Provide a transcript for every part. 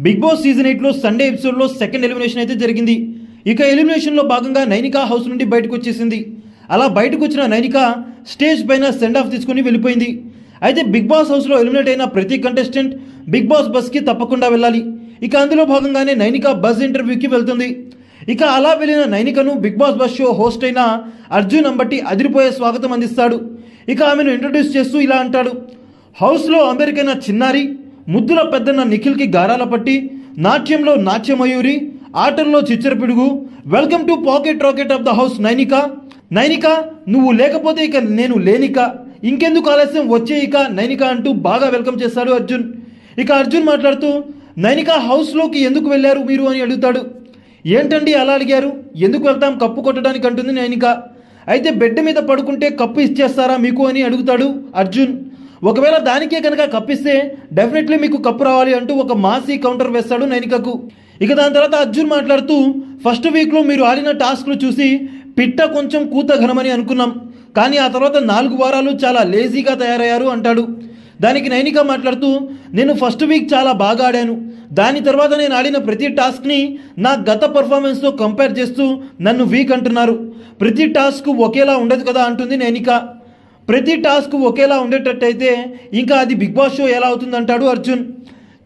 Big boss season 8లో Sunday ఎపిసోడ్లో second elimination అయితే జరిగింది. ఇక ఎలిమినేషన్లో భాగంగా నైనికా హౌస్ నుండి బయటకు వచ్చేసింది. అలా బయటకు వచ్చిన నైనికా స్టేజ్ పైన సెండ్ ఆఫ్ తీసుకుని వెళ్ళిపోయింది. అయితే బిగ్ బాస్ హౌస్లో ఎలిమినేట్ అయిన ప్రతి కంటెస్టెంట్ బిగ్ బాస్ బస్కి తప్పకుండా వెళ్ళాలి. ఇక అందులో భాగంగానే నైనికా బస్ ఇంటర్వ్యూకి వెళ్తుంది. ఇక అలా వెళ్ళిన నైనికను Bigg Boss buzz show host అయిన అర్జున్ అంబట్టి అదిరిపోయే స్వాగతం అందిస్తాడు. ఇక ఆమెను ఇంట్రొడ్యూస్ చేస్తూ ఇలా అంటాడు, హౌస్లో అమెరికైన చిన్నారి, ముద్దుల పెద్దన్న నిఖిల్కి గారాల పట్టి, నాట్యంలో నాట్యమయూరి, ఆటల్లో చిచ్చర పిడుగు, welcome to pocket rocket of the house Nainika. Nainika నువ్వు లేకపోతే ఇక నేను లేనిక, ఇంకెందుకు ఆలస్యం వచ్చే ఇక నైనికా అంటూ బాగా వెల్కమ్ చేస్తాడు అర్జున్. ఇక అర్జున్ మాట్లాడుతూ నైనికా హౌస్లోకి ఎందుకు వెళ్ళారు మీరు అని అడుగుతాడు. ఏంటండి అలా అడిగారు, ఎందుకు వెళ్తాం కప్పు కొట్టడానికి అంటుంది నైనికా. అయితే బెడ్ మీద పడుకుంటే కప్పు ఇచ్చేస్తారా మీకు అని అడుగుతాడు అర్జున్. ఒకవేళ దానికే కనుక కప్పిస్తే డెఫినెట్లీ మీకు కప్పు రావాలి అంటూ ఒక మాసీ కౌంటర్ వేస్తాడు నైనికకు. ఇక దాని తర్వాత అర్జున్ మాట్లాడుతూ ఫస్ట్ వీక్లో మీరు ఆడిన టాస్క్లు చూసి పిట్ట కొంచెం కూత ఘనమని అనుకున్నాం, కానీ ఆ తర్వాత 4 వారాలు చాలా లేజీగా తయారయ్యారు అంటాడు. దానికి నైనిక మాట్లాడుతూ నేను ఫస్ట్ వీక్ చాలా బాగా ఆడాను, దాని తర్వాత నేను ఆడిన ప్రతి టాస్క్ని నా గత పర్ఫార్మెన్స్తో కంపేర్ చేస్తూ నన్ను వీక్ అంటున్నారు. ప్రతి టాస్క్ ఒకేలా ఉండదు కదా అంటుంది నైనిక. ప్రతి టాస్క్ ఒకేలా ఉండేటట్టయితే ఇంకా అది బిగ్ బాస్ షో ఎలా అవుతుందంటాడు అర్జున్.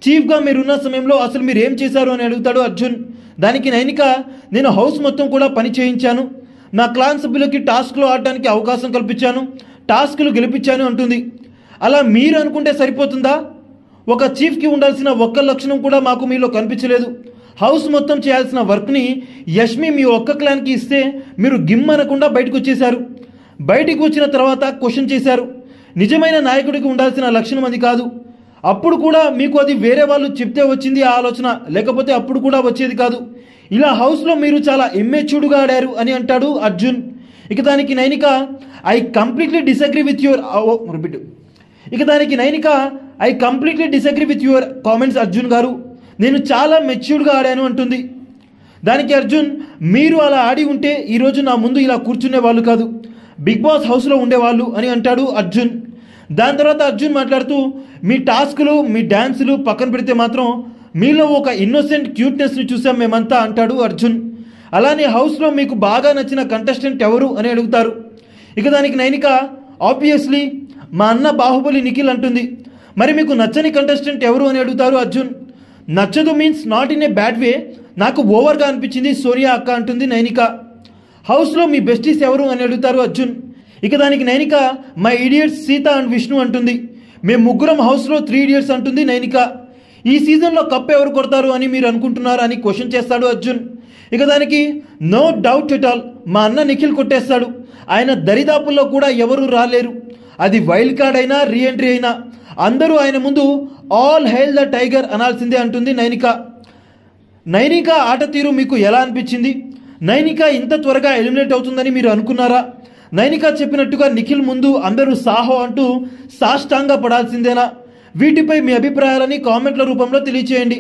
చీఫ్గా మీరున్న సమయంలో అసలు మీరు ఏం చేశారు అని అడుగుతాడు అర్జున్. దానికి నైనిక నేను హౌస్ మొత్తం కూడా పని చేయించాను, నా క్లాన్ సభ్యులకి టాస్క్లో ఆడటానికి అవకాశం కల్పించాను, టాస్క్లు గెలిపించాను అంటుంది. అలా మీరు అనుకుంటే సరిపోతుందా? ఒక చీఫ్కి ఉండాల్సిన ఒక్క లక్షణం కూడా మాకు మీలో కనిపించలేదు. హౌస్ మొత్తం చేయాల్సిన వర్క్ని యష్మి మీ ఒక్క క్లాన్కి ఇస్తే మీరు గిమ్ అనకుండా బయటకు వచ్చేశారు. బయటికి వచ్చిన తర్వాత క్వశ్చన్ చేశారు. నిజమైన నాయకుడికి ఉండాల్సిన లక్షణం అది కాదు. అప్పుడు కూడా మీకు అది వేరే వాళ్ళు చెప్తే వచ్చింది ఆ ఆలోచన, లేకపోతే అప్పుడు కూడా వచ్చేది కాదు. ఇలా హౌస్లో మీరు చాలా ఇమ్మెచ్యూర్డ్గా ఆడారు అని అంటాడు అర్జున్. ఇక దానికి Nainika I completely disagree with your comments Arjun గారు, నేను చాలా మెచ్యూర్డ్గా ఆడాను అంటుంది. దానికి అర్జున్ మీరు అలా ఆడి ఉంటే ఈరోజు నా ముందు ఇలా కూర్చునే వాళ్ళు కాదు, బిగ్ బాస్ హౌస్లో ఉండేవాళ్ళు అని అంటాడు అర్జున్. దాని తర్వాత అర్జున్ మాట్లాడుతూ మీ టాస్కులు మీ డ్యాన్సులు పక్కన పెడితే మాత్రం మీలో ఒక ఇన్నోసెంట్ క్యూట్నెస్ని చూసాం మేమంతా అంటాడు అర్జున్. అలానే హౌస్లో మీకు బాగా నచ్చిన కంటెస్టెంట్ ఎవరు అని అడుగుతారు. ఇక దానికి నైనిక ఆబ్వియస్లీ మా అన్న బాహుబలి నిఖిల్ అంటుంది. మరి మీకు నచ్చని కంటెస్టెంట్ ఎవరు అని అడుగుతారు అర్జున్. నచ్చదు means not in a bad way, నాకు ఓవర్గా అనిపించింది సోనియా అక్క అంటుంది నైనిక. హౌస్లో మీ బెస్టీస్ ఎవరు అని అడుగుతారు అర్జున్. ఇక దానికి Nainika my idiots Sita and Vishnu అంటుంది. మేము ముగ్గురం హౌస్లో 3 ఇడియట్స్ అంటుంది నైనిక. ఈ సీజన్లో కప్ ఎవరు కొడతారు అని మీరు అనుకుంటున్నారు అని క్వశ్చన్ చేస్తాడు అర్జున్. ఇక దానికి నో డౌట్ ఎట్ ఆల్ మా అన్న నిఖిల్ కొట్టేస్తాడు, ఆయన దరిదాపుల్లో కూడా ఎవరు రాలేరు, అది వైల్డ్ కార్డ్ అయినా రీఎంట్రీ అయినా అందరూ ఆయన ముందు ఆల్ హెయిల్ ద టైగర్ అనాల్సిందే అంటుంది నైనిక. నైనిక ఆట తీరు మీకు ఎలా అనిపించింది? నైనిక ఇంత త్వరగా ఎలిమినేట్ అవుతుందని మీరు అనుకున్నారా? నైనిక చెప్పినట్టుగా నిఖిల్ ముందు అందరూ సాహో అంటూ సాష్టాంగ పడాల్సిందేనా? వీటిపై మీ అభిప్రాయాలని కామెంట్ల రూపంలో తెలియచేయండి.